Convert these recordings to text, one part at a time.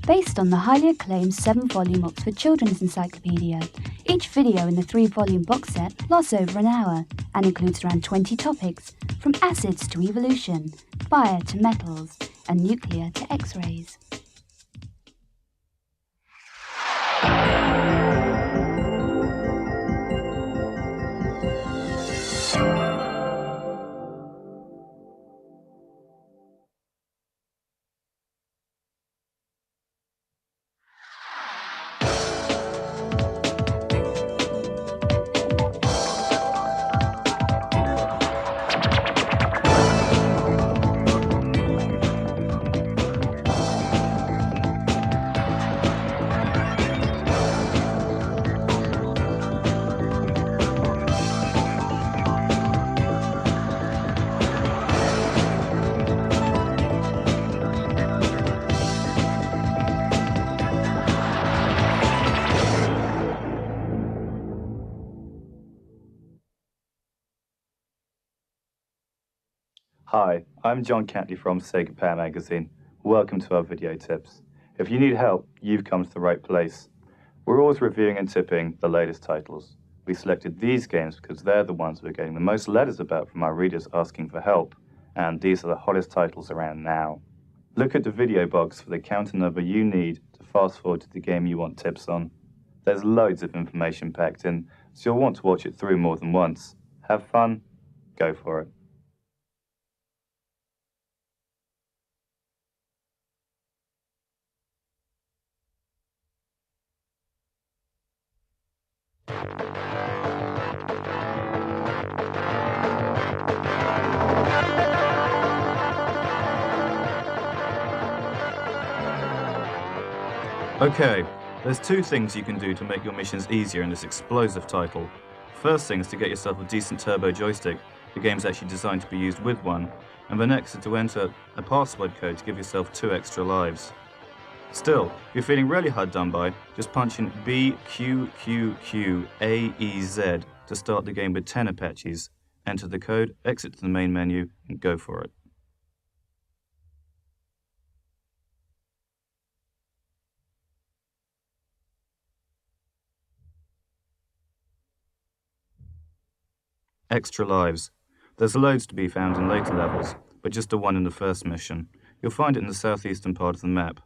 Based on the highly acclaimed 7-volume Oxford Children's Encyclopedia, each video in the 3-volume box set lasts over an hour and includes around 20 topics, from acids to evolution, fire to metals, and nuclear to X-rays. Hi, I'm John Cantlie from Sega Power Magazine. Welcome to our video tips. If you need help, you've come to the right place. We're always reviewing and tipping the latest titles. We selected these games because they're the ones we're getting the most letters about from our readers asking for help, and these are the hottest titles around now. Look at the video box for the counter number you need to fast forward to the game you want tips on. There's loads of information packed in, so you'll want to watch it through more than once. Have fun? Go for it. Okay, there's two things you can do to make your missions easier in this explosive title. First thing is to get yourself a decent turbo joystick. The game's actually designed to be used with one. And the next is to enter a password code to give yourself 2 extra lives. Still, if you're feeling really hard done by, just punch in BQQQAEZ to start the game with 10 Apaches, enter the code, exit to the main menu, and go for it. Extra lives. There's loads to be found in later levels, but just the one in the first mission. You'll find it in the southeastern part of the map.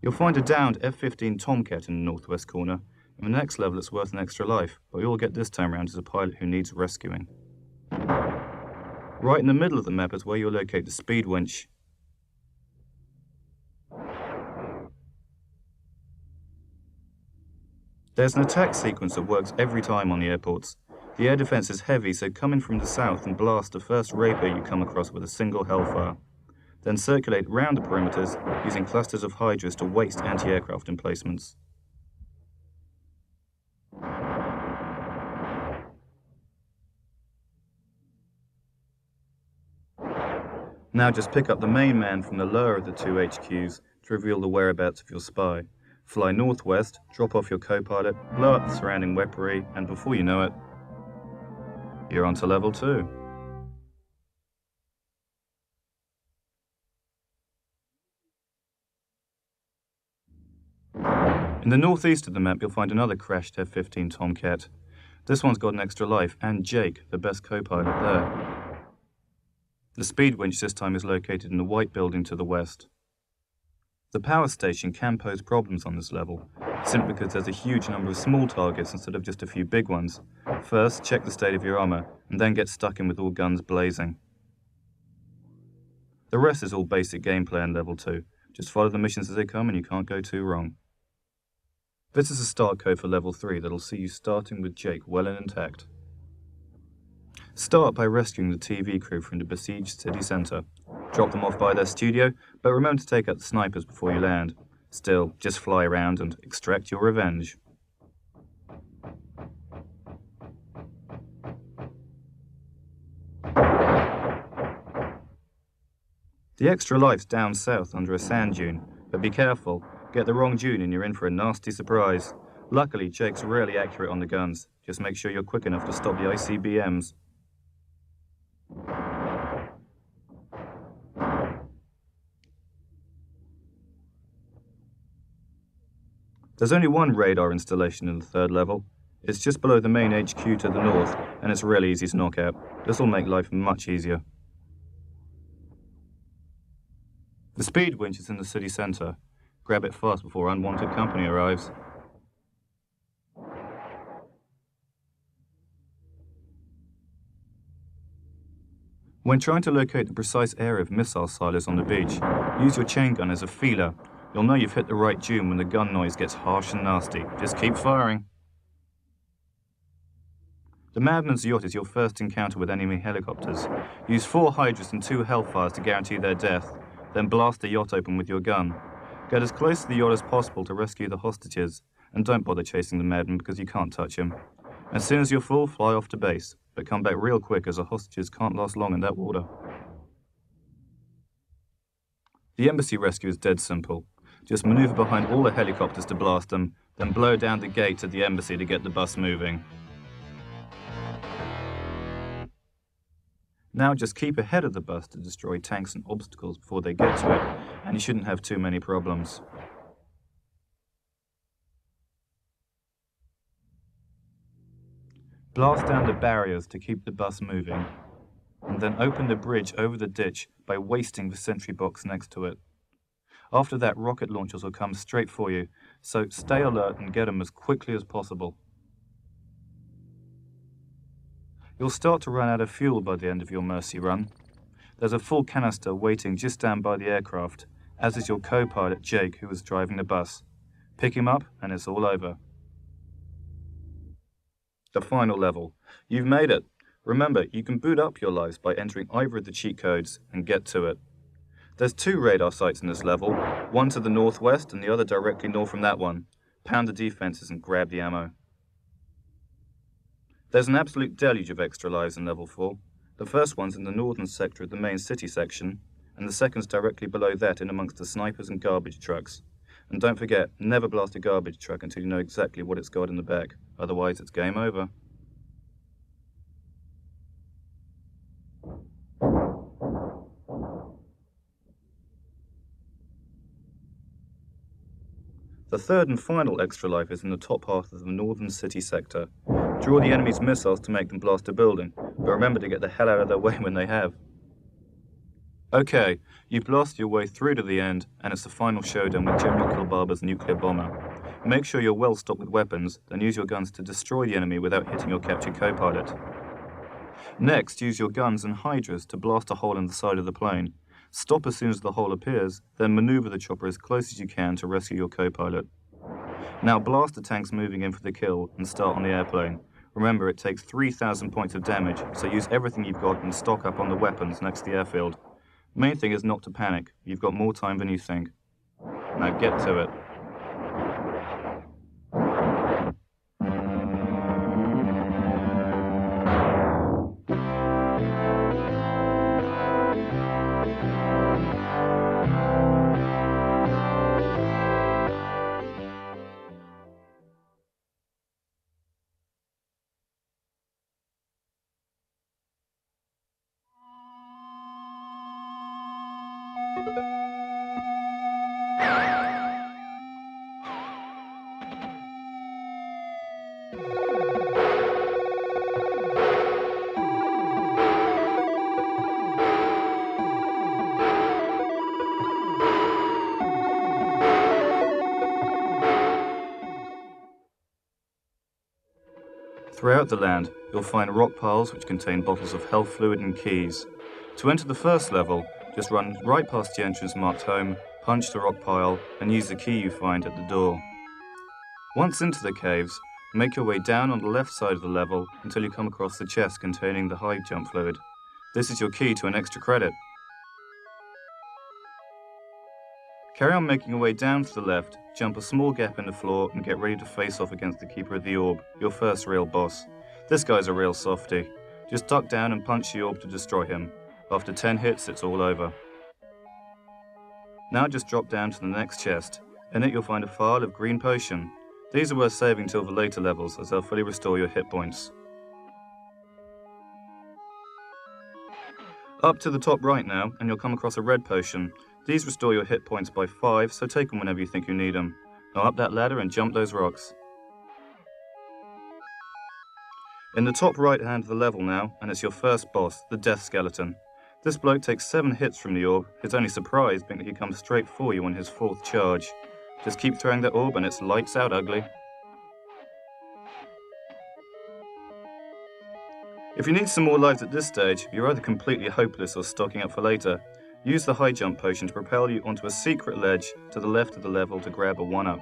You'll find a downed F-15 Tomcat in the northwest corner. In the next level it's worth an extra life, but all you'll get this time around is a pilot who needs rescuing. Right in the middle of the map is where you'll locate the speed winch. There's an attack sequence that works every time on the airports. The air defense is heavy, so come in from the south and blast the first rapier you come across with a single hellfire. Then circulate round the perimeters using clusters of hydras to waste anti-aircraft emplacements. Now just pick up the main man from the lower of the 2 HQs to reveal the whereabouts of your spy. Fly northwest, drop off your co-pilot, blow up the surrounding weaponry, and before you know it, you're on to level 2. In the northeast of the map, you'll find another crashed F-15 Tomcat. This one's got an extra life, and Jake, the best co-pilot there. The speed winch this time is located in the white building to the west. The power station can pose problems on this level, simply because there's a huge number of small targets instead of just a few big ones. First, check the state of your armor, and then get stuck in with all guns blazing. The rest is all basic gameplay in level 2. Just follow the missions as they come and you can't go too wrong. This is a start code for level 3 that'll see you starting with Jake well and intact. Start by rescuing the TV crew from the besieged city centre. Drop them off by their studio, but remember to take out the snipers before you land. Still, just fly around and extract your revenge. The extra life's down south under a sand dune, but be careful. Get the wrong dune and you're in for a nasty surprise. Luckily, Jake's rarely accurate on the guns. Just make sure you're quick enough to stop the ICBMs. There's only one radar installation in the third level. It's just below the main HQ to the north, and it's really easy to knock out. This will make life much easier. The speed winch is in the city centre. Grab it fast before unwanted company arrives. When trying to locate the precise area of missile silos on the beach, use your chain gun as a feeler. You'll know you've hit the right tune when the gun noise gets harsh and nasty. Just keep firing. The Madden's yacht is your first encounter with enemy helicopters. Use 4 Hydras and 2 Hellfires to guarantee their death, then blast the yacht open with your gun. Get as close to the yacht as possible to rescue the hostages, and don't bother chasing the Madden because you can't touch him. As soon as you're full, fly off to base, but come back real quick as the hostages can't last long in that water. The embassy rescue is dead simple. Just maneuver behind all the helicopters to blast them, then blow down the gate at the embassy to get the bus moving. Now just keep ahead of the bus to destroy tanks and obstacles before they get to it, and you shouldn't have too many problems. Blast down the barriers to keep the bus moving, and then open the bridge over the ditch by wasting the sentry box next to it. After that, rocket launchers will come straight for you, so stay alert and get them as quickly as possible. You'll start to run out of fuel by the end of your mercy run. There's a full canister waiting just down by the aircraft, as is your co-pilot Jake, who was driving the bus. Pick him up and it's all over. The final level. You've made it. Remember, you can boot up your lives by entering either of the cheat codes and get to it. There's 2 radar sites in this level, one to the northwest and the other directly north from that one. Pound the defenses and grab the ammo. There's an absolute deluge of extra lives in level 4. The first one's in the northern sector of the main city section, and the second's directly below that in amongst the snipers and garbage trucks. And don't forget, never blast a garbage truck until you know exactly what it's got in the back, otherwise it's game over. The third and final extra life is in the top half of the northern city sector. Draw the enemy's missiles to make them blast a building, but remember to get the hell out of their way when they have. Okay, you blast your way through to the end, and it's the final showdown with General Kilbarber's nuclear bomber. Make sure you're well stocked with weapons, then use your guns to destroy the enemy without hitting your captured co-pilot. Next, use your guns and Hydras to blast a hole in the side of the plane. Stop as soon as the hole appears, then maneuver the chopper as close as you can to rescue your co-pilot. Now blast the tanks moving in for the kill and start on the airplane. Remember, it takes 3,000 points of damage, so use everything you've got and stock up on the weapons next to the airfield. Main thing is not to panic. You've got more time than you think. Now get to it. Throughout the land, you'll find rock piles which contain bottles of health fluid and keys. To enter the first level, just run right past the entrance marked home, punch the rock pile, and use the key you find at the door. Once into the caves, make your way down on the left side of the level until you come across the chest containing the high jump fluid. This is your key to an extra credit. Carry on making your way down to the left, jump a small gap in the floor, and get ready to face off against the Keeper of the Orb, your first real boss. This guy's a real softie. Just duck down and punch the orb to destroy him. After 10 hits, it's all over. Now just drop down to the next chest. In it you'll find a phial of green potion. These are worth saving till the later levels, as they'll fully restore your hit points. Up to the top right now, and you'll come across a red potion. These restore your hit points by 5, so take them whenever you think you need them. Now up that ladder and jump those rocks. In the top right hand of the level now, and it's your first boss, the Death Skeleton. This bloke takes 7 hits from the orb, his only surprise being that he comes straight for you on his 4th charge. Just keep throwing that orb and it's lights out ugly. If you need some more lives at this stage, you're either completely hopeless or stocking up for later. Use the high jump potion to propel you onto a secret ledge to the left of the level to grab a 1-up.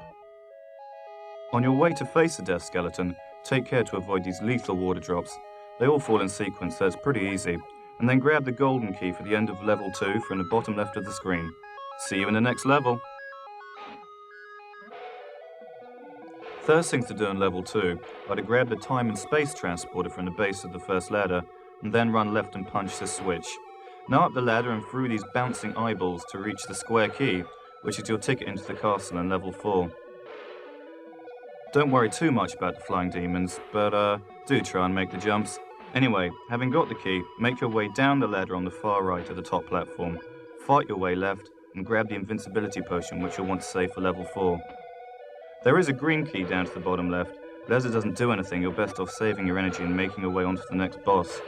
On your way to face the Death Skeleton, take care to avoid these lethal water drops. They all fall in sequence, so it's pretty easy. And then grab the golden key for the end of level 2 from the bottom left of the screen. See you in the next level. First things to do in level 2 are to grab the time and space transporter from the base of the first ladder, and then run left and punch the switch. Now up the ladder and through these bouncing eyeballs to reach the square key, which is your ticket into the castle in level 4. Don't worry too much about the flying demons, but do try and make the jumps. Anyway, having got the key, make your way down the ladder on the far right of the top platform. Fight your way left, and grab the invincibility potion which you'll want to save for level 4. There is a green key down to the bottom left, but as it doesn't do anything, you're best off saving your energy and making your way onto the next boss.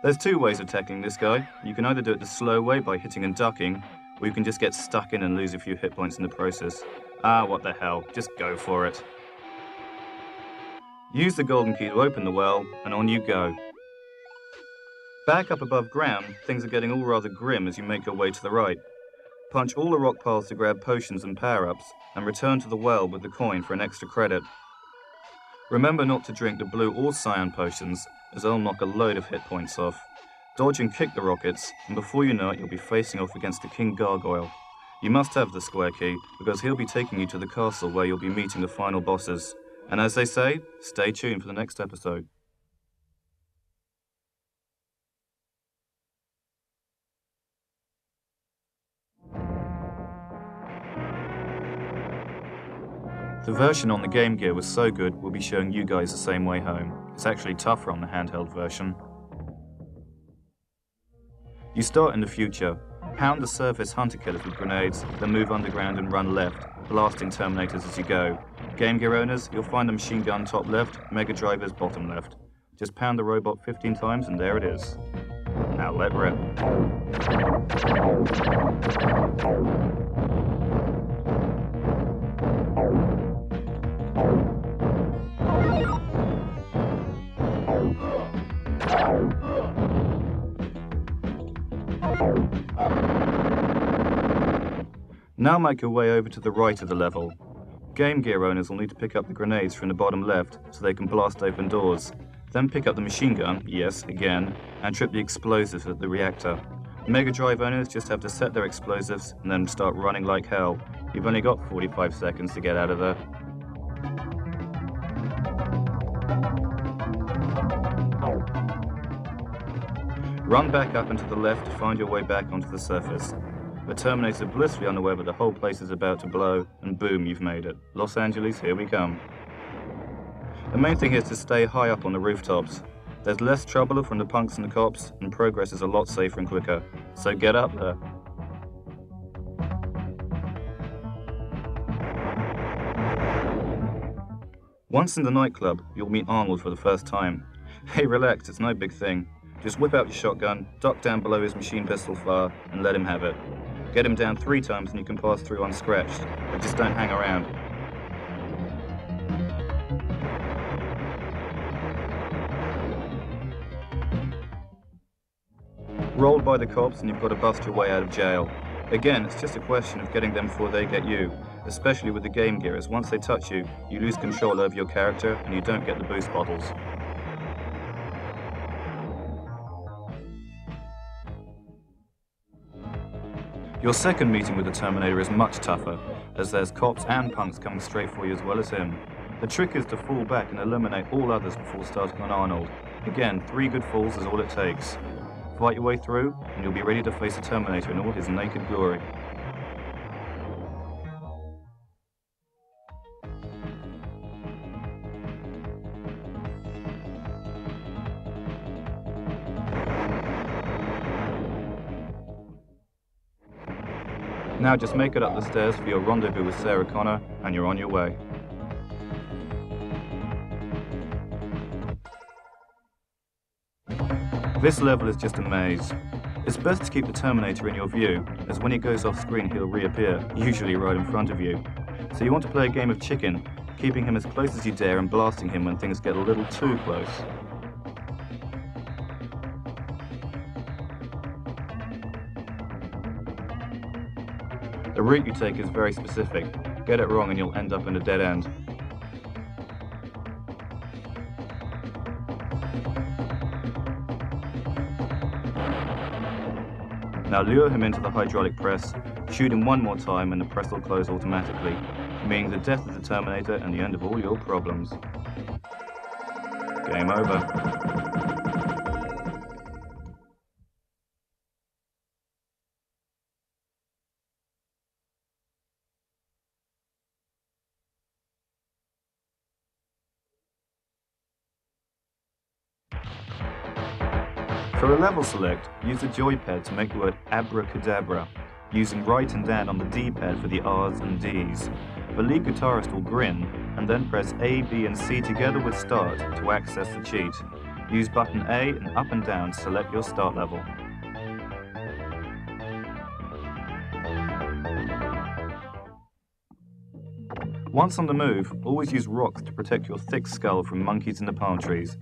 There's 2 ways of tackling this guy. You can either do it the slow way by hitting and ducking, or you can just get stuck in and lose a few hit points in the process. What the hell, just go for it. Use the golden key to open the well, and on you go. Back up above ground, things are getting all rather grim as you make your way to the right. Punch all the rock piles to grab potions and power-ups, and return to the well with the coin for an extra credit. Remember not to drink the blue or cyan potions, as they'll knock a load of hit points off. Dodge and kick the rockets, and before you know it you'll be facing off against the King Gargoyle. You must have the square key, because he'll be taking you to the castle where you'll be meeting the final bosses. And as they say, stay tuned for the next episode. The version on the Game Gear was so good, we'll be showing you guys the same way home. It's actually tougher on the handheld version. You start in the future. Pound the surface hunter killers with grenades, then move underground and run left, blasting Terminators as you go. Game Gear owners, you'll find the machine gun top left, Mega Driver's bottom left. Just pound the robot 15 times and there it is. Now let rip. Now make your way over to the right of the level. Game Gear owners will need to pick up the grenades from the bottom left so they can blast open doors. Then pick up the machine gun, yes, again, and trip the explosives at the reactor. Mega Drive owners just have to set their explosives and then start running like hell. You've only got 45 seconds to get out of there. Run back up and to the left to find your way back onto the surface. The Terminator blissfully unaware that the whole place is about to blow, and boom, you've made it. Los Angeles, here we come. The main thing is to stay high up on the rooftops. There's less trouble from the punks and the cops, and progress is a lot safer and quicker. So get up there. Once in the nightclub, you'll meet Arnold for the first time. Hey, relax, it's no big thing. Just whip out your shotgun, duck down below his machine pistol fire, and let him have it. Get him down 3 times and you can pass through unscratched, but just don't hang around. Roll by the cops and you've got to bust your way out of jail. Again, it's just a question of getting them before they get you, especially with the Game Gear, as once they touch you, you lose control over your character and you don't get the boost bottles. Your second meeting with the Terminator is much tougher, as there's cops and punks coming straight for you as well as him. The trick is to fall back and eliminate all others before starting on Arnold. Again, 3 good falls is all it takes. Fight your way through, and you'll be ready to face the Terminator in all his naked glory. Now just make it up the stairs for your rendezvous with Sarah Connor, and you're on your way. This level is just a maze. It's best to keep the Terminator in your view, as when he goes off screen he'll reappear, usually right in front of you. So you want to play a game of chicken, keeping him as close as you dare and blasting him when things get a little too close. The route you take is very specific. Get it wrong and you'll end up in a dead end. Now lure him into the hydraulic press, shoot him one more time and the press will close automatically, meaning the death of the Terminator and the end of all your problems. Game over. For a level select, use the joypad to make the word abracadabra, using right and down on the D-pad for the R's and D's. The lead guitarist will grin, and then press A, B and C together with start to access the cheat. Use button A and up and down to select your start level. Once on the move, always use rocks to protect your thick skull from monkeys in the palm trees.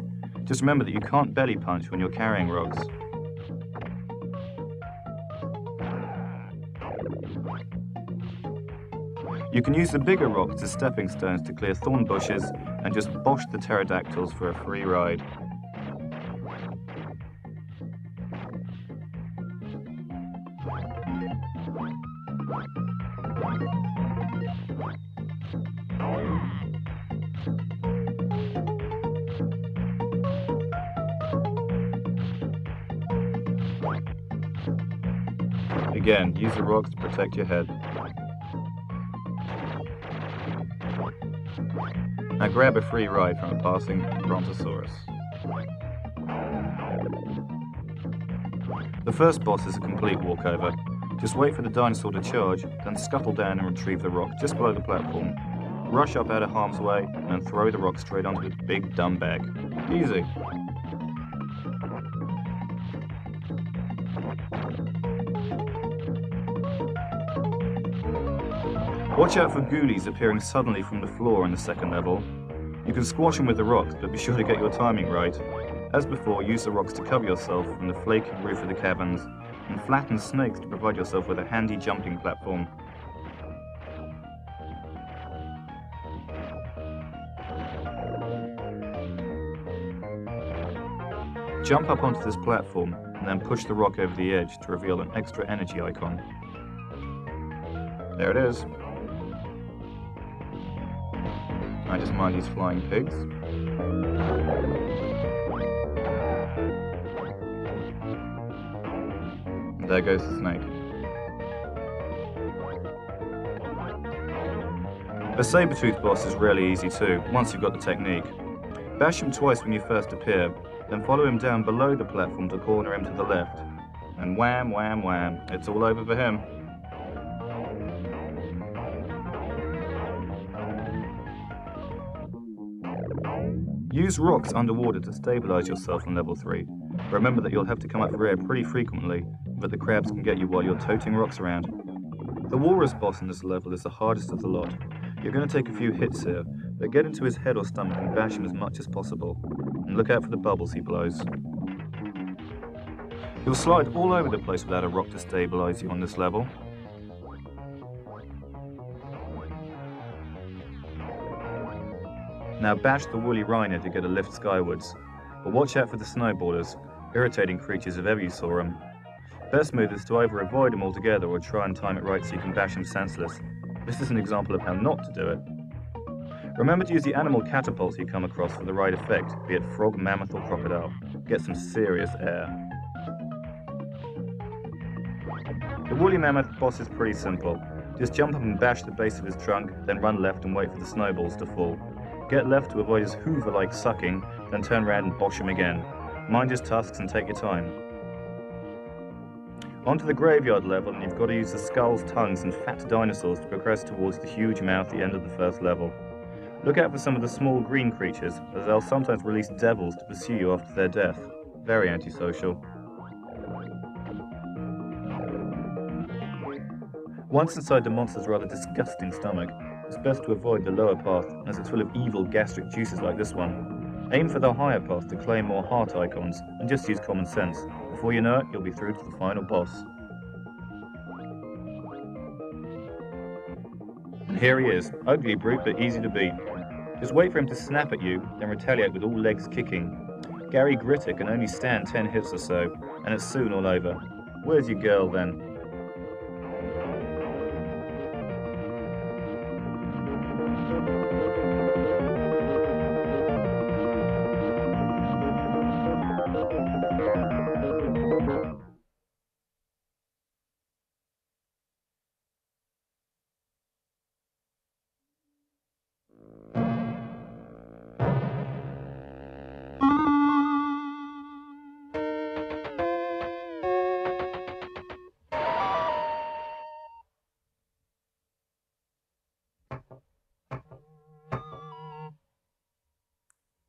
Just remember that you can't belly punch when you're carrying rocks. You can use the bigger rocks as stepping stones to clear thorn bushes and just bosh the pterodactyls for a free ride. Again, use the rocks to protect your head. Now grab a free ride from a passing brontosaurus. The first boss is a complete walkover. Just wait for the dinosaur to charge, then scuttle down and retrieve the rock just below the platform. Rush up out of harm's way, and throw the rock straight onto its big dumb bag. Easy. Watch out for ghoulies appearing suddenly from the floor in the second level. You can squash them with the rocks, but be sure to get your timing right. As before, use the rocks to cover yourself from the flaking roof of the caverns, and flatten snakes to provide yourself with a handy jumping platform. Jump up onto this platform, and then push the rock over the edge to reveal an extra energy icon. There it is. I just mind these flying pigs. And there goes the snake. The saber-tooth boss is really easy too, once you've got the technique. Bash him twice when you first appear, then follow him down below the platform to corner him to the left. And wham, wham, wham, it's all over for him. Use rocks underwater to stabilize yourself on level 3. Remember that you'll have to come up for air pretty frequently, but the crabs can get you while you're toting rocks around. The walrus boss in this level is the hardest of the lot. You're going to take a few hits here, but get into his head or stomach and bash him as much as possible. And look out for the bubbles he blows. You'll slide all over the place without a rock to stabilize you on this level. Now bash the woolly rhino to get a lift skywards, but watch out for the snowballers, irritating creatures if ever you saw them. Best move is to either avoid them altogether or try and time it right so you can bash them senseless. This is an example of how not to do it. Remember to use the animal catapults you come across for the right effect, be it frog, mammoth or crocodile. Get some serious air. The woolly mammoth boss is pretty simple. Just jump up and bash the base of his trunk, then run left and wait for the snowballs to fall. Get left to avoid his hoover-like sucking, then turn around and bosh him again. Mind his tusks and take your time. Onto the graveyard level, and you've got to use the skulls, tongues, and fat dinosaurs to progress towards the huge mouth at the end of the first level. Look out for some of the small green creatures, as they'll sometimes release devils to pursue you after their death. Very antisocial. Once inside the monster's rather disgusting stomach, it's best to avoid the lower path, as it's full of evil gastric juices like this one. Aim for the higher path to claim more heart icons, and just use common sense. Before you know it, you'll be through to the final boss. And here he is, ugly brute but easy to beat. Just wait for him to snap at you, then retaliate with all legs kicking. Gary Gritter can only stand 10 hits or so, and it's soon all over. Where's your girl then?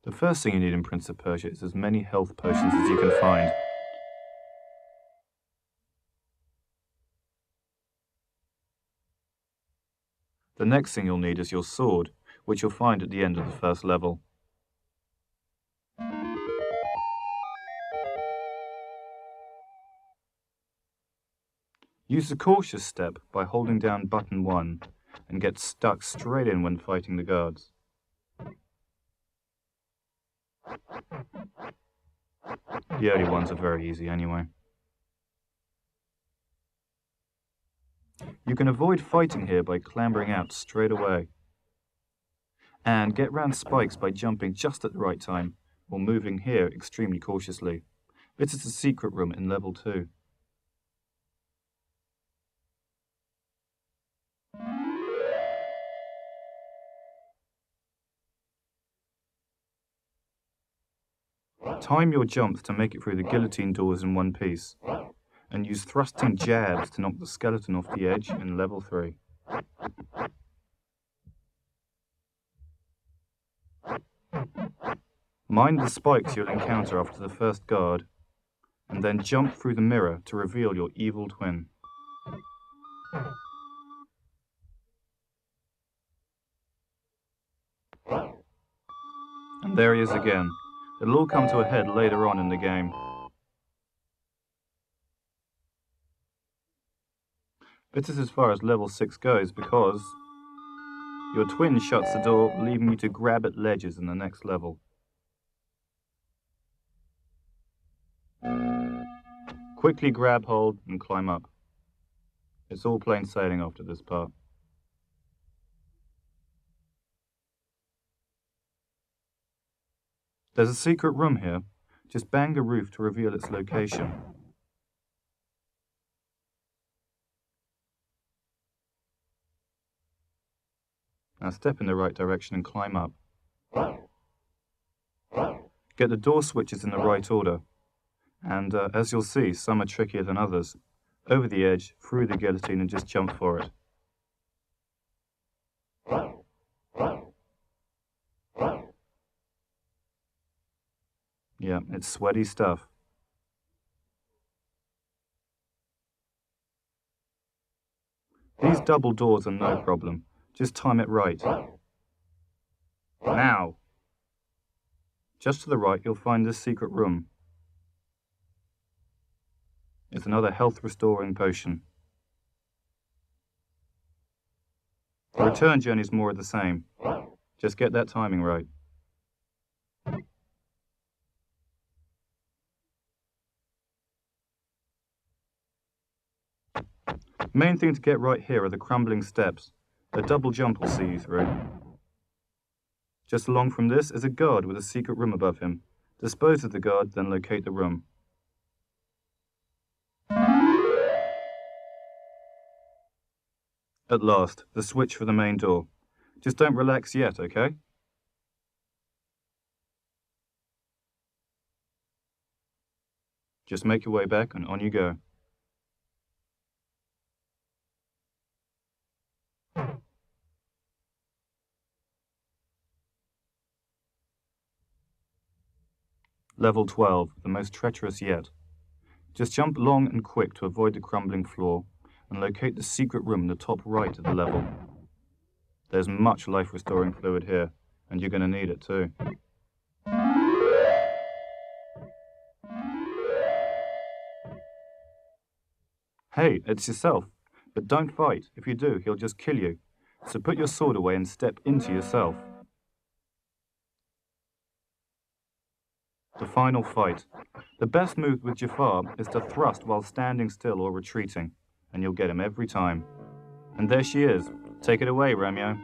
The first thing you need in Prince of Persia is as many health potions as you can find. The next thing you'll need is your sword, which you'll find at the end of the first level. Use the cautious step by holding down button 1 and get stuck straight in when fighting the guards. The early ones are very easy anyway. You can avoid fighting here by clambering out straight away. And get round spikes by jumping just at the right time, or moving here extremely cautiously. This is the secret room in level 2. Time your jumps to make it through the guillotine doors in one piece, and use thrusting jabs to knock the skeleton off the edge in level 3. Mind the spikes you'll encounter after the first guard, and then jump through the mirror to reveal your evil twin. And there he is again. It'll all come to a head later on in the game. This is as far as level 6 goes because your twin shuts the door, leaving you to grab at ledges in the next level. Quickly grab hold and climb up. It's all plain sailing after this part. There's a secret room here. Just bang the roof to reveal its location. Now step in the right direction and climb up. Get the door switches in the right order. And as you'll see, some are trickier than others. Over the edge, through the guillotine, and just jump for it. Yeah, it's sweaty stuff. These double doors are no problem. Just time it right. Now! Just to the right, you'll find this secret room. It's another health-restoring potion. The return journey's more of the same. Just get that timing right. Main thing to get right here are the crumbling steps. A double jump will see you through. Just along from this is a guard with a secret room above him. Dispose of the guard, then locate the room. At last, the switch for the main door. Just don't relax yet, okay? Just make your way back and on you go. Level 12, the most treacherous yet. Just jump long and quick to avoid the crumbling floor, and locate the secret room in the top right of the level. There's much life-restoring fluid here, and you're going to need it too. Hey, it's yourself. But don't fight. If you do, he'll just kill you. So put your sword away and step into yourself. The final fight. The best move with Jafar is to thrust while standing still or retreating, and you'll get him every time. And there she is. Take it away, Romeo.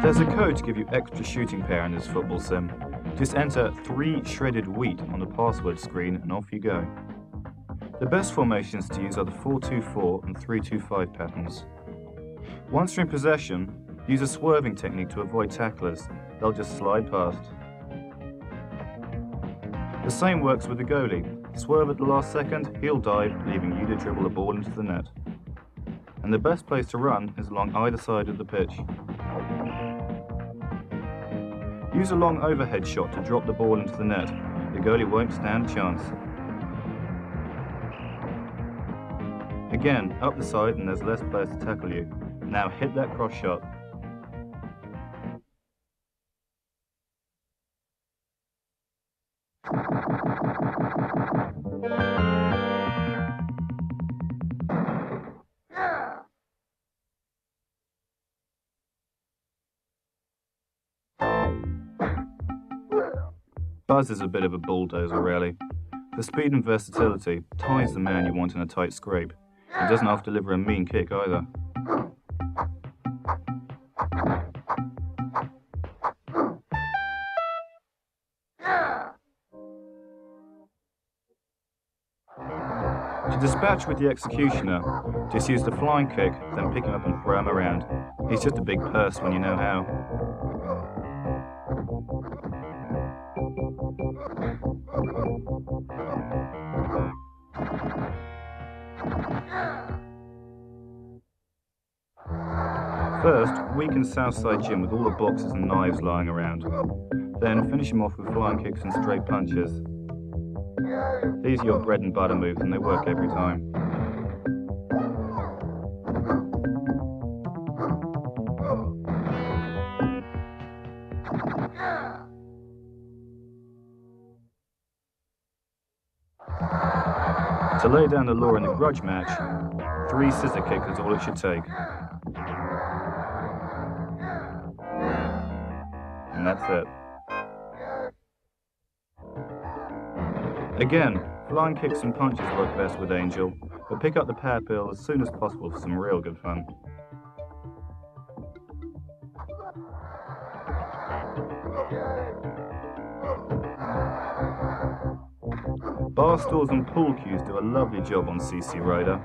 There's a code to give you extra shooting power in this football sim. Just enter 3 shredded wheat on the password screen and off you go. The best formations to use are the 4-2-4 and 3-2-5 patterns. Once you're in possession, use a swerving technique to avoid tacklers. They'll just slide past. The same works with the goalie. Swerve at the last second, he'll dive, leaving you to dribble the ball into the net. And the best place to run is along either side of the pitch. Use a long overhead shot to drop the ball into the net. The goalie won't stand a chance. Again, up the side and there's less players to tackle you. Now hit that cross shot. Buzz is a bit of a bulldozer, really. For speed and versatility, Ty's the man you want in a tight scrape. He doesn't have to deliver a mean kick either. To dispatch with the executioner, just use the flying kick, then pick him up and throw him around. He's just a big purse when you know how. First, weaken Southside Jim with all the boxes and knives lying around. Then finish him off with flying kicks and straight punches. These are your bread and butter moves and they work every time. To lay down the law in the grudge match, 3 scissor kicks is all it should take. And that's it. Again, flying kicks and punches work best with Angel, but pick up the power pill as soon as possible for some real good fun. Bar stools and pool cues do a lovely job on CC Rider.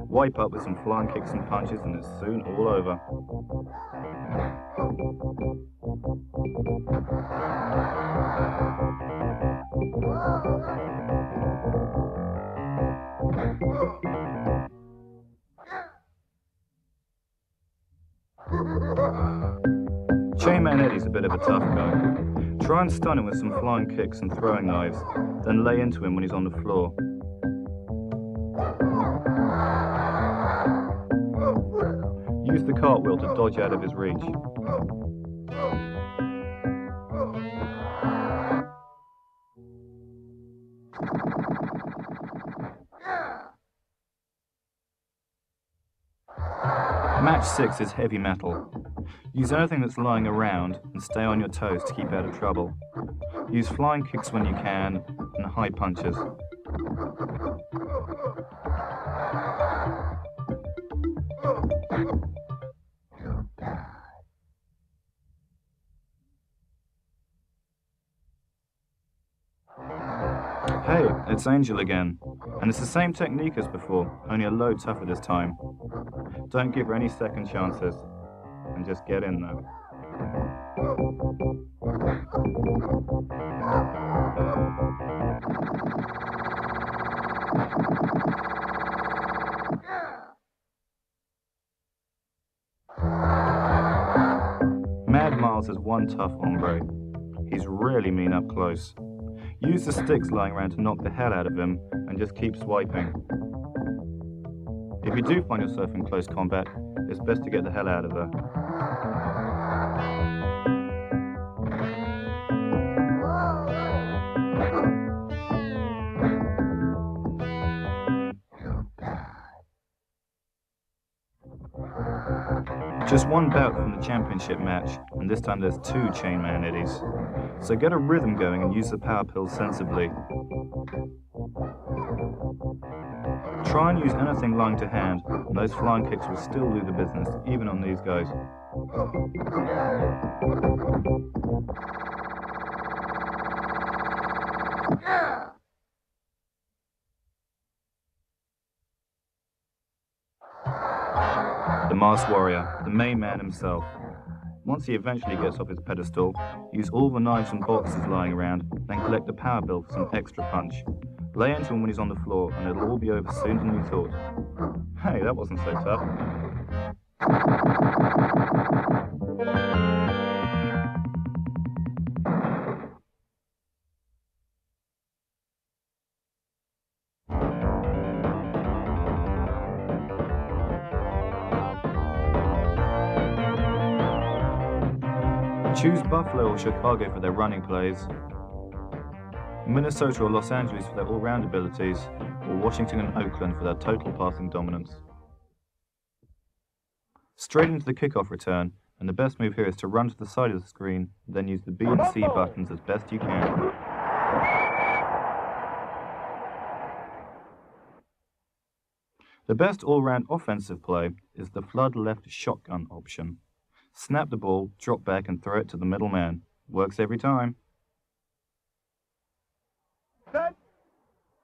Wipe up with some flying kicks and punches and it's soon all over. Chainman Eddie's a bit of a tough guy. Try and stun him with some flying kicks and throwing knives, then lay into him when he's on the floor. Use the cartwheel to dodge out of his reach. Match 6 is heavy metal. Use anything that's lying around and stay on your toes to keep out of trouble. Use flying kicks when you can and high punches. Hey, it's Angel again. And it's the same technique as before, only a load tougher this time. Don't give her any second chances. And just get in there. Mad Miles is one tough hombre. He's really mean up close. Use the sticks lying around to knock the hell out of him and just keep swiping. If you do find yourself in close combat, it's best to get the hell out of there. Just one bout from the championship match, and this time there's 2 Chainman Eddies. So get a rhythm going and use the power pills sensibly. Try and use anything lying to hand, and those flying kicks will still do the business, even on these guys. The Masked Warrior, the main man himself. Once he eventually gets off his pedestal, use all the knives and boxes lying around, then collect the power bill for some extra punch. Lay into him when he's on the floor, and it'll all be over sooner than you thought. Hey, that wasn't so tough. Choose Buffalo or Chicago for their running plays, Minnesota or Los Angeles for their all-round abilities, or Washington and Oakland for their total passing dominance. Straight into the kickoff return, and the best move here is to run to the side of the screen, then use the B and C buttons as best you can. The best all-round offensive play is the flood left shotgun option. Snap the ball, drop back and throw it to the middle man. Works every time. Set.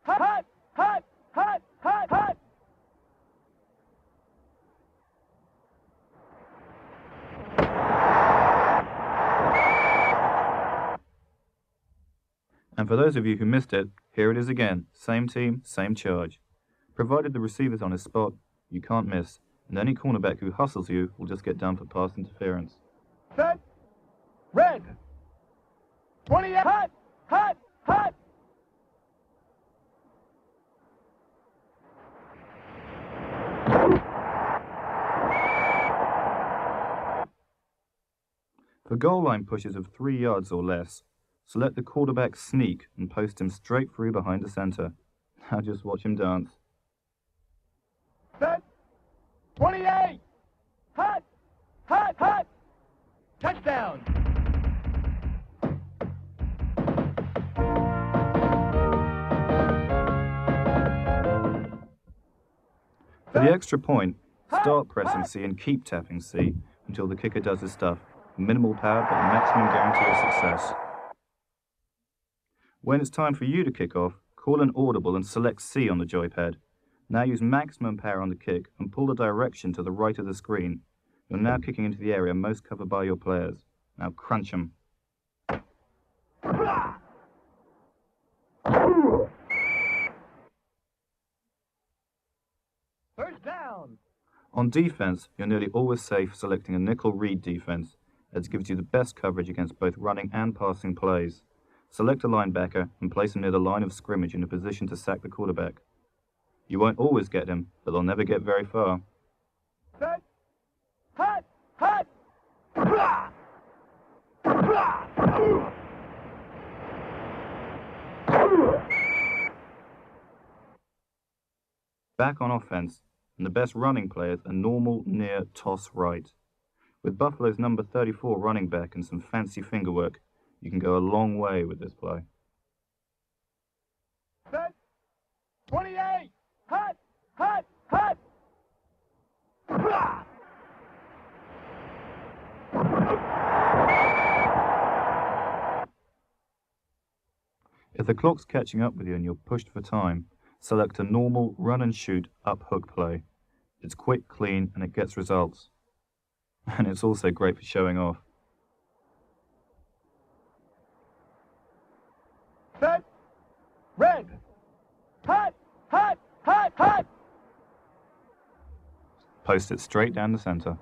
Hut. Hut. Hut. Hut. Hut. And for those of you who missed it, here it is again. Same team, same charge. Provided the receiver's on his spot, you can't miss. And any cornerback who hustles you will just get done for pass interference. Set. Red. 28. Hut. Hut. Hut. For goal line pushes of 3 yards or less, select the quarterback sneak and post him straight through behind the center. Now just watch him dance. Set. 28. Hut. Hut. Hut. Touchdown. For the extra point, start pressing C and keep tapping C until the kicker does his stuff. Minimal power, but maximum guarantee of success. When it's time for you to kick off, call an audible and select C on the joypad. Now use maximum power on the kick and pull the direction to the right of the screen. You're now kicking into the area most covered by your players. Now crunch them. First down. On defense, you're nearly always safe selecting a nickel read defense, as it gives you the best coverage against both running and passing plays. Select a linebacker and place him near the line of scrimmage in a position to sack the quarterback. You won't always get him, but they'll never get very far. Set. Hut. Hut. Back on offense, and the best running players are normal, near, toss right. With Buffalo's number 34 running back and some fancy finger work, you can go a long way with this play. Set. 28. Hut. Hut. Hut. If the clock's catching up with you and you're pushed for time, select a normal run and shoot up hook play. It's quick, clean, and it gets results. And it's also great for showing off. Set. Red. Hot, hot, hot, hot. Post it straight down the center.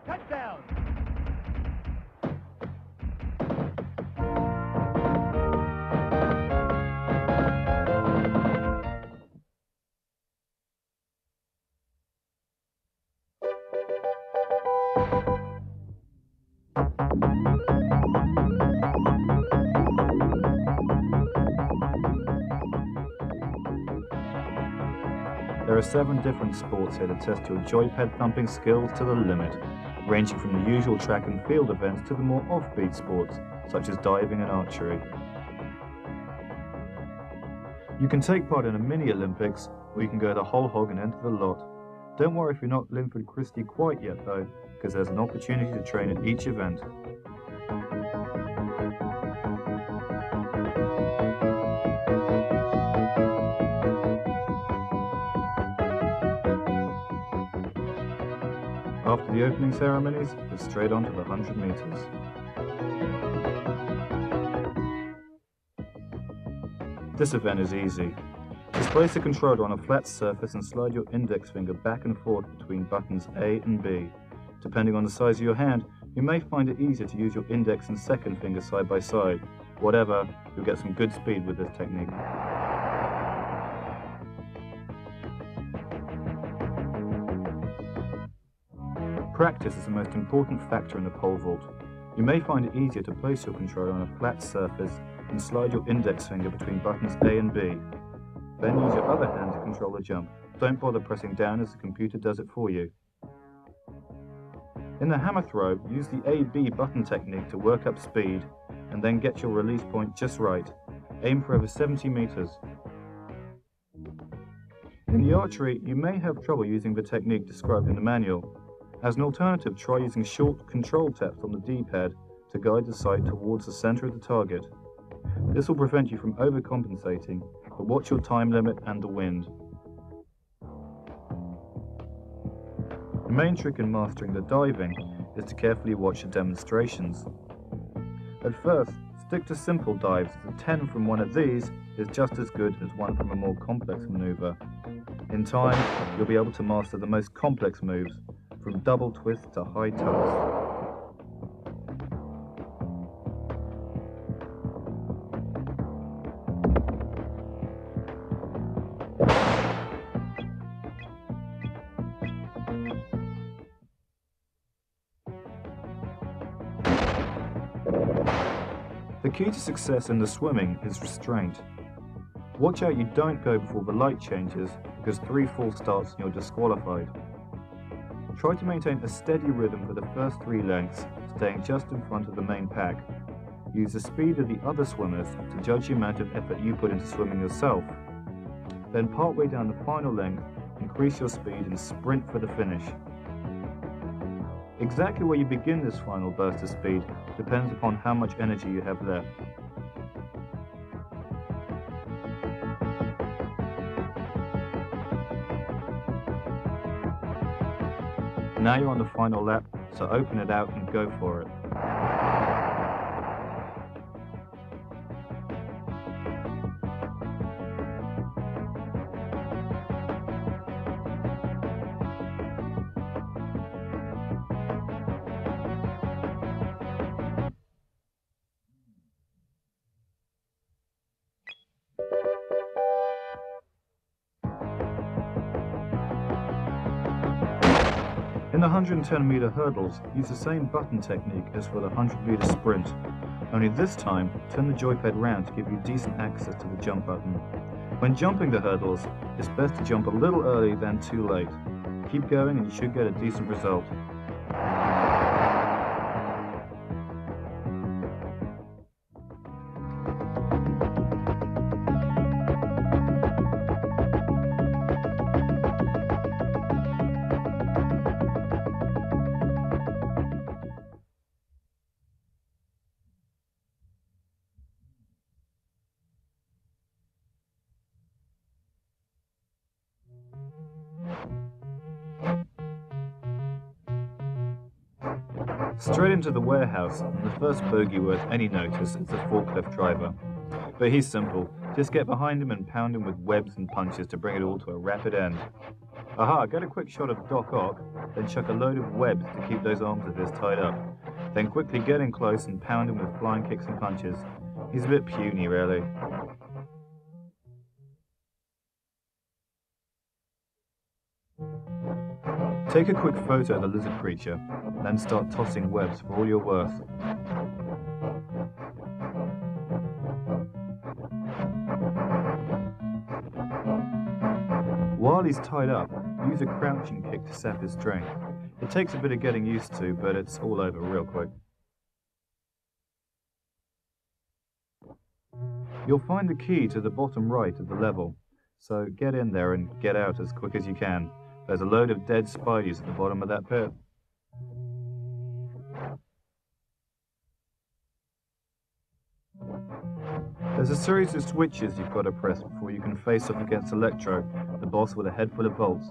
Touchdown. There are 7 different sports here to test your joypad thumping skills to the limit, ranging from the usual track and field events to the more offbeat sports, such as diving and archery. You can take part in a mini Olympics, or you can go the whole hog and enter the lot. Don't worry if you're not Linford Christie quite yet though, because there's an opportunity to train at each event. After the opening ceremonies, we're straight on to the 100 meters. This event is easy. Just place the controller on a flat surface and slide your index finger back and forth between buttons A and B. Depending on the size of your hand, you may find it easier to use your index and second finger side by side. Whatever, you'll get some good speed with this technique. Practice is the most important factor in the pole vault. You may find it easier to place your controller on a flat surface and slide your index finger between buttons A and B. Then use your other hand to control the jump. Don't bother pressing down as the computer does it for you. In the hammer throw, use the A-B button technique to work up speed and then get your release point just right. Aim for over 70 meters. In the archery, you may have trouble using the technique described in the manual. As an alternative, try using short control taps on the D-pad to guide the sight towards the center of the target. This will prevent you from overcompensating, but watch your time limit and the wind. The main trick in mastering the diving is to carefully watch the demonstrations. At first, stick to simple dives, as a 10 from one of these is just as good as one from a more complex maneuver. In time, you'll be able to master the most complex moves, from double twist to high toes. The key to success in the swimming is restraint. Watch out you don't go before the light changes, because 3 false starts and you're disqualified. Try to maintain a steady rhythm for the first 3 lengths, staying just in front of the main pack. Use the speed of the other swimmers to judge the amount of effort you put into swimming yourself. Then partway down the final length, increase your speed and sprint for the finish. Exactly where you begin this final burst of speed depends upon how much energy you have left. Now you're on the final lap, so open it out and go for it. In the 110-meter hurdles, use the same button technique as for the 100-meter sprint, only this time turn the joypad round to give you decent access to the jump button. When jumping the hurdles, it's best to jump a little early than too late. Keep going and you should get a decent result. Straight into the warehouse, and the first bogey worth any notice is the forklift driver. But he's simple. Just get behind him and pound him with webs and punches to bring it all to a rapid end. Aha, get a quick shot of Doc Ock, then chuck a load of webs to keep those arms of his tied up. Then quickly get in close and pound him with flying kicks and punches. He's a bit puny, really. Take a quick photo of the lizard creature, then start tossing webs for all you're worth. While he's tied up, use a crouching kick to sap his strength. It takes a bit of getting used to, but it's all over real quick. You'll find the key to the bottom right of the level, so get in there and get out as quick as you can. There's a load of dead spideys at the bottom of that pit. There's a series of switches you've got to press before you can face off against Electro, the boss with a head full of bolts.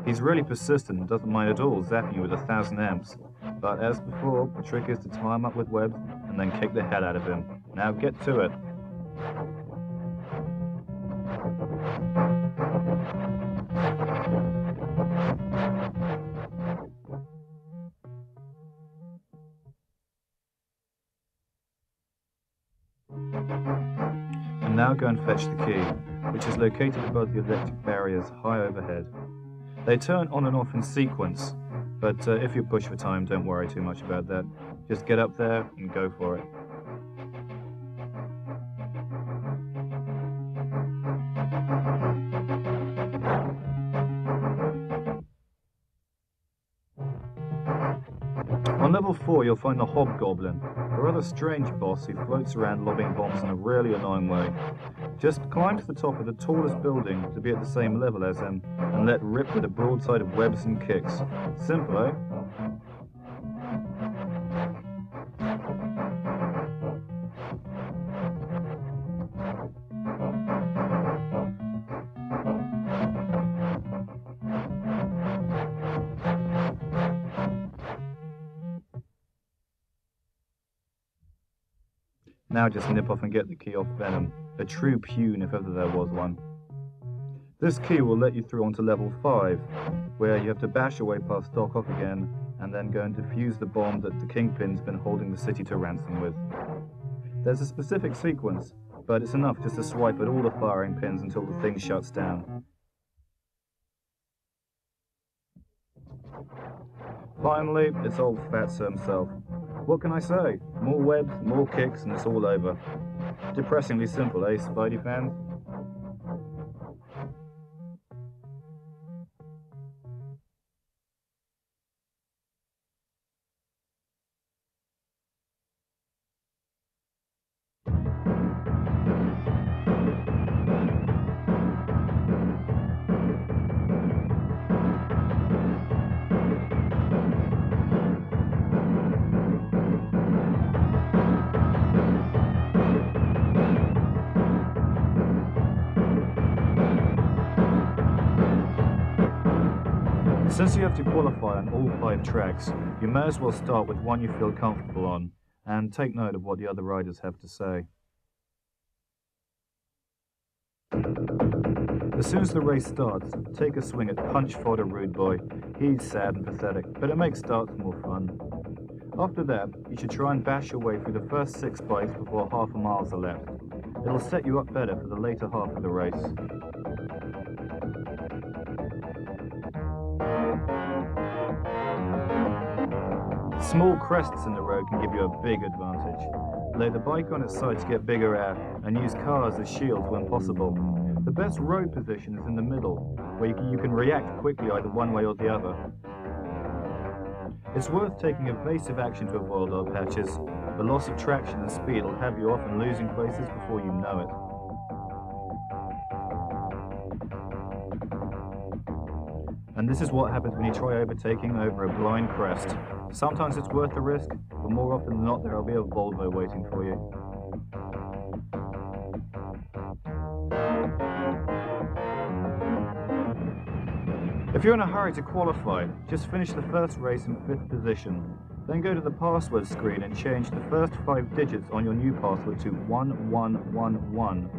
He's really persistent and doesn't mind at all zapping you with 1,000 amps. But as before, the trick is to tie him up with webs and then kick the hell out of him. Now get to it. And now go and fetch the key, which is located above the electric barriers high overhead. They turn on and off in sequence, but if you push for time, don't worry too much about that. Just get up there and go for it. On level 4, you'll find the Hobgoblin, a rather strange boss who floats around lobbing bombs in a really annoying way. Just climb to the top of the tallest building to be at the same level as him, and let rip with a broadside of webs and kicks. Simple, eh? Now just nip off and get the key off Venom, a true pune if ever there was one. This key will let you through onto level 5, where you have to bash your way past Doc Ock again, and then go and defuse the bomb that the Kingpin's been holding the city to ransom with. There's a specific sequence, but it's enough just to swipe at all the firing pins until the thing shuts down. Finally, it's old Fatso himself. What can I say? More webs, more kicks, and it's all over. Depressingly simple, eh, Spidey fans? Since you have to qualify on all 5 tracks, you may as well start with one you feel comfortable on, and take note of what the other riders have to say. As soon as the race starts, take a swing at Punch Fodder Rude Boy. He's sad and pathetic, but it makes starts more fun. After that, you should try and bash your way through the first 6 bikes before half a mile's are left. It'll set you up better for the later half of the race. Small crests in the road can give you a big advantage. Lay the bike on its side to get bigger air, and use cars as shields when possible. The best road position is in the middle, where you can react quickly either one way or the other. It's worth taking evasive action to avoid oil patches. The loss of traction and speed will have you off and losing places before you know it. And this is what happens when you try overtaking over a blind crest. Sometimes it's worth the risk, but more often than not there'll be a Volvo waiting for you. If you're in a hurry to qualify, just finish the first race in 5th position. Then go to the password screen and change the first 5 digits on your new password to 1111.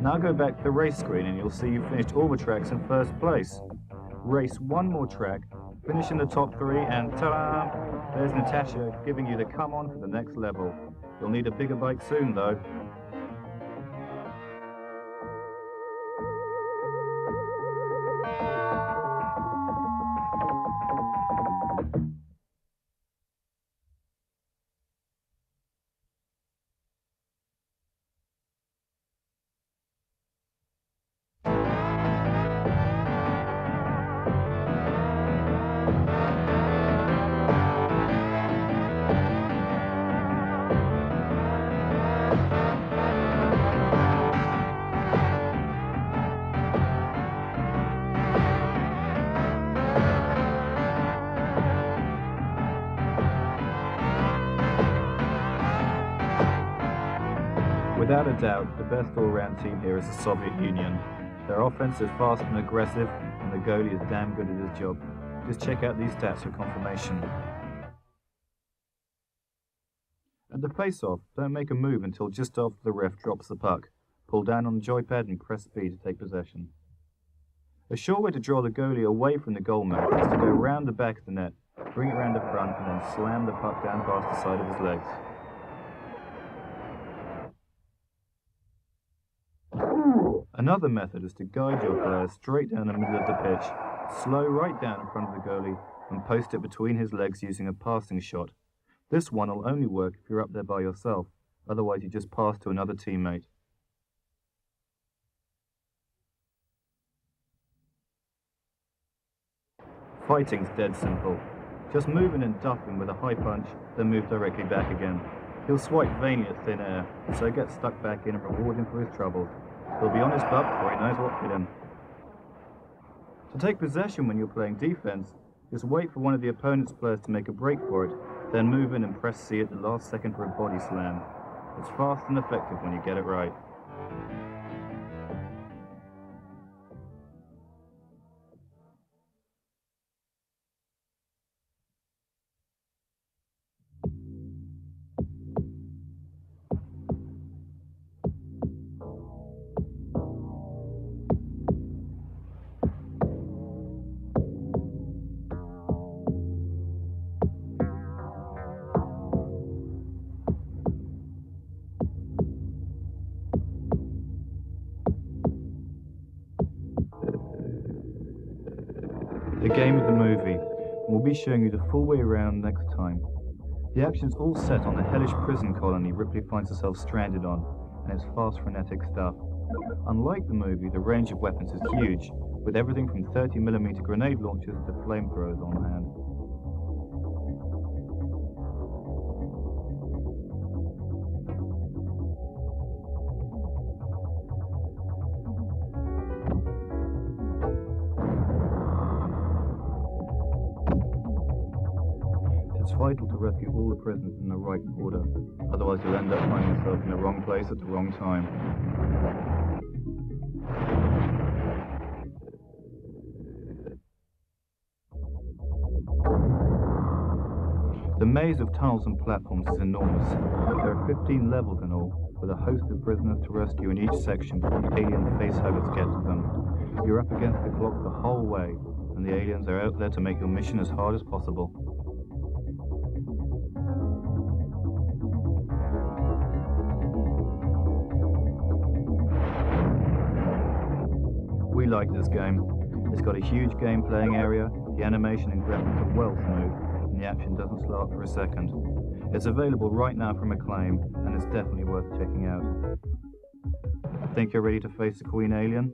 Now go back to the race screen and you'll see you've finished all the tracks in first place. Race one more track, finish in the top 3, and ta-da! There's Natasha giving you the come on for the next level. You'll need a bigger bike soon though. Without a doubt, the best all-round team here is the Soviet Union. Their offense is fast and aggressive, and the goalie is damn good at his job. Just check out these stats for confirmation. At the face-off, don't make a move until just after the ref drops the puck. Pull down on the joypad and press B to take possession. A sure way to draw the goalie away from the goal mouth is to go round the back of the net, bring it round the front, and then slam the puck down past the side of his legs. Another method is to guide your player straight down the middle of the pitch, slow right down in front of the goalie, and post it between his legs using a passing shot. This one will only work if you're up there by yourself, otherwise you just pass to another teammate. Fighting's dead simple. Just move in and duck him with a high punch, then move directly back again. He'll swipe vainly at thin air, so get stuck back in and reward him for his troubles. He'll be on his butt before he knows what hit him. To take possession when you're playing defense, just wait for one of the opponent's players to make a break for it, then move in and press C at the last second for a body slam. It's fast and effective when you get it right. The game of the movie, and we'll be showing you the full way around next time. The action's all set on the hellish prison colony Ripley finds herself stranded on, and it's fast, frenetic stuff. Unlike the movie, the range of weapons is huge, with everything from 30mm grenade launchers to flamethrowers on hand. It's vital to rescue all the prisoners in the right order, otherwise you'll end up finding yourself in the wrong place at the wrong time. The maze of tunnels and platforms is enormous. There are 15 levels in all, with a host of prisoners to rescue in each section before the alien facehuggers get to them. You're up against the clock the whole way, and the aliens are out there to make your mission as hard as possible. We like this game. It's got a huge game playing area, the animation and graphics are well smooth, and the action doesn't slow up for a second. It's available right now from Acclaim, and it's definitely worth checking out. Think you're ready to face the Queen Alien?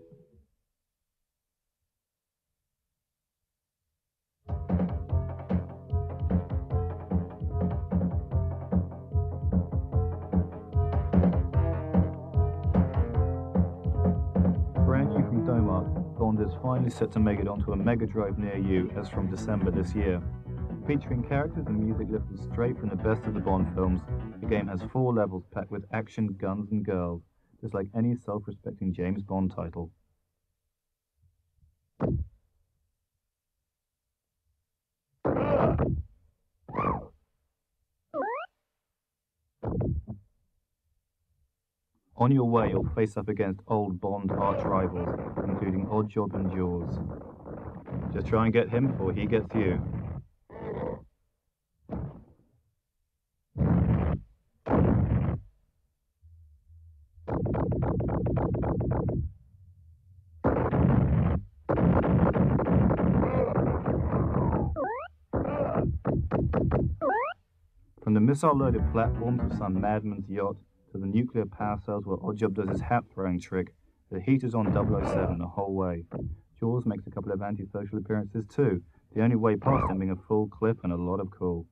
Bond is finally set to make it onto a Mega Drive near you as from December this year. Featuring characters and music lifted straight from the best of the Bond films, the game has 4 levels packed with action, guns and girls, just like any self-respecting James Bond title. On your way, you'll face up against old Bond arch rivals, including Oddjob and Jaws. Just try and get him before he gets you. From the missile-loaded platforms of some madman's yacht to the nuclear power cells where Oddjob does his hat-throwing trick, the heat is on 007 the whole way. Jaws makes a couple of antisocial appearances too, the only way past him being a full clip and a lot of cool.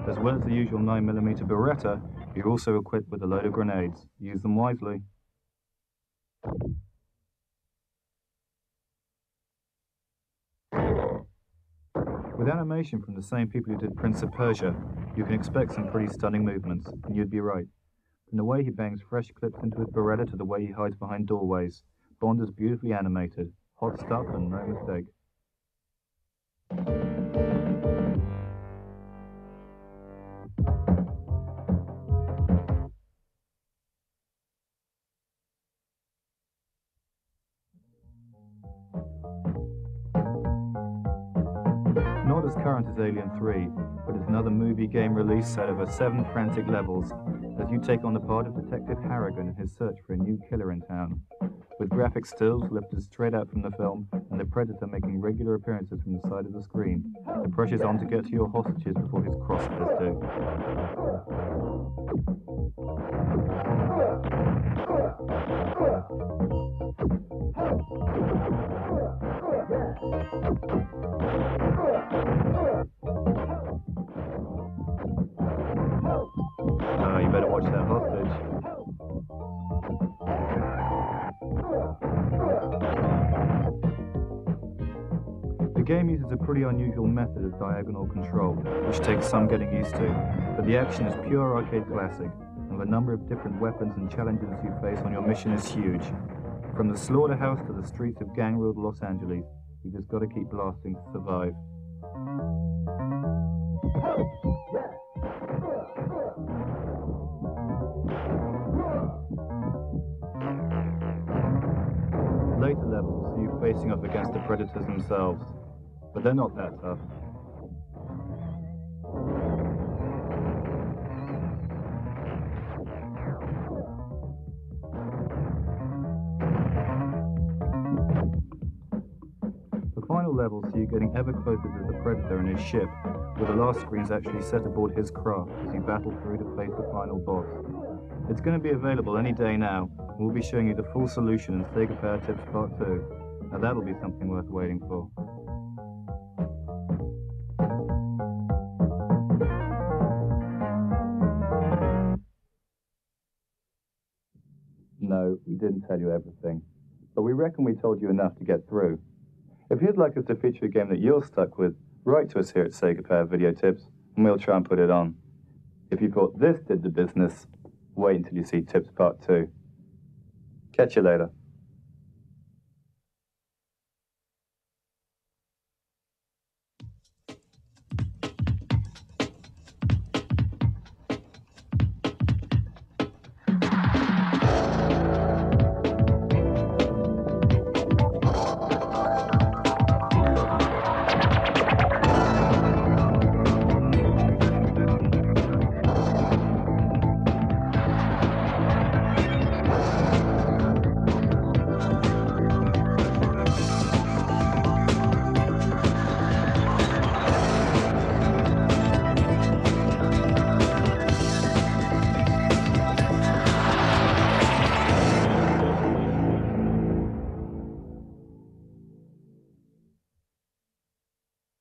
As well as the usual 9mm Beretta, you're also equipped with a load of grenades. Use them wisely. With animation from the same people who did Prince of Persia, you can expect some pretty stunning movements, and you'd be right. From the way he bangs fresh clips into his Beretta to the way he hides behind doorways, Bond is beautifully animated. Hot stuff and no mistake. Not as current as Alien 3, but it's another movie game release set over 7 frantic levels as you take on the part of Detective Harrigan in his search for a new killer in town. With graphic stills lifted straight out from the film and the Predator making regular appearances from the side of the screen, the pressure's on to get to your hostages before his crosshairs do. You better watch that hostage. The game uses a pretty unusual method of diagonal control, which takes some getting used to, but the action is pure arcade classic, and the number of different weapons and challenges you face on your mission is huge. From the slaughterhouse to the streets of gang-ruled Los Angeles, you just gotta keep blasting to survive. Later levels see you facing up against the Predators themselves, but they're not that tough. The final level see you getting ever closer to the Predator and his ship, with the last screens actually set aboard his craft as you battle through to face the final boss. It's going to be available any day now, and we'll be showing you the full solution in Sega Power Tips Part 2. Now that'll be something worth waiting for. No, we didn't tell you everything, but we reckon we told you enough to get through. If you'd like us to feature a game that you're stuck with, write to us here at Sega Power Video Tips, and we'll try and put it on. If you thought this did the business, wait until you see Tips Part 2. Catch you later.